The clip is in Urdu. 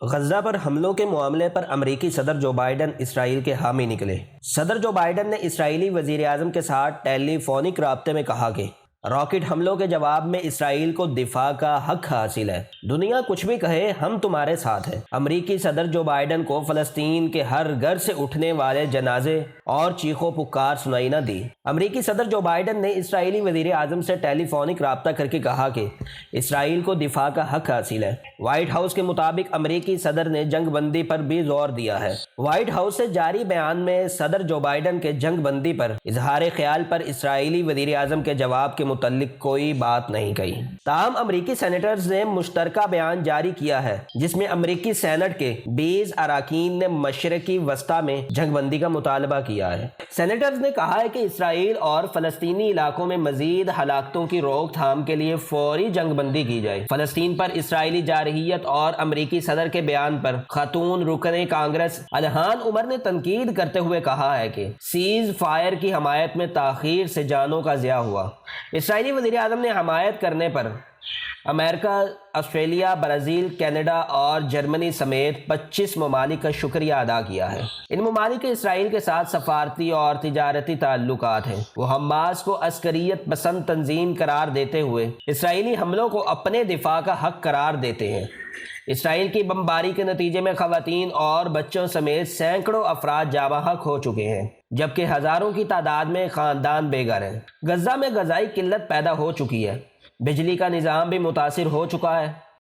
غزہ پر حملوں کے معاملے پر امریکی صدر جو بائیڈن اسرائیل کے حامی نکلے۔ صدر جو بائیڈن نے اسرائیلی وزیر اعظم کے ساتھ ٹیلی فونک رابطے میں کہا کہ راکٹ حملوں کے جواب میں اسرائیل کو دفاع کا حق حاصل ہے۔ دنیا کچھ بھی کہے، ہم تمہارے ساتھ ہیں۔ امریکی صدر جو بائیڈن کو فلسطین کے ہر گھر سے اٹھنے والے جنازے اور چیخو پکار سنائی نہ دی۔ امریکی صدر جو بائیڈن نے اسرائیلی وزیر اعظم سے ٹیلی فونک رابطہ کر کے کہا کہ اسرائیل کو دفاع کا حق حاصل ہے۔ وائٹ ہاؤس کے مطابق امریکی صدر نے جنگ بندی پر بھی زور دیا ہے۔ وائٹ ہاؤس سے جاری بیان میں صدر جو بائیڈن کے جنگ بندی پر اظہار خیال پر اسرائیلی وزیر اعظم کے جواب کے متعلق کوئی بات نہیں کہی۔ تاہم امریکی سینیٹرز نے مشترکہ بیان جاری کیا ہے جس میں امریکی سینٹ کے 20 اراکین نے مشرقی وسطی میں جنگ بندی کا مطالبہ کیا ہے۔ سینیٹرز نے کہا ہے کہ اسرائیل اور فلسطینی علاقوں میں مزید ہلاکتوں کی روک تھام کے لیے فوری جنگ بندی کی جائے۔ فلسطین پر اسرائیلی جارحیت اور امریکی صدر کے بیان پر خاتون رکن کانگریس الہان عمر نے تنقید کرتے ہوئے کہا ہے کہ سیز فائر کی حمایت میں تاخیر سے جانوں کا ضیاع ہوا۔ اسرائیلی وزیر اعظم نے حمایت کرنے پر امریکہ، آسٹریلیا، برازیل، کینیڈا اور جرمنی سمیت 25 ممالک کا شکریہ ادا کیا ہے۔ ان ممالک کے اسرائیل کے ساتھ سفارتی اور تجارتی تعلقات ہیں۔ وہ حماس کو عسکریت پسند تنظیم قرار دیتے ہوئے اسرائیلی حملوں کو اپنے دفاع کا حق قرار دیتے ہیں۔ اسرائیل کی بمباری کے نتیجے میں خواتین اور بچوں سمیت سینکڑوں افراد جاں بحق ہو چکے ہیں، جبکہ ہزاروں کی تعداد میں خاندان بے گھر ہیں۔ غزہ میں غذائی قلت پیدا ہو چکی ہے، بجلی کا نظام بھی متاثر ہو چکا ہے۔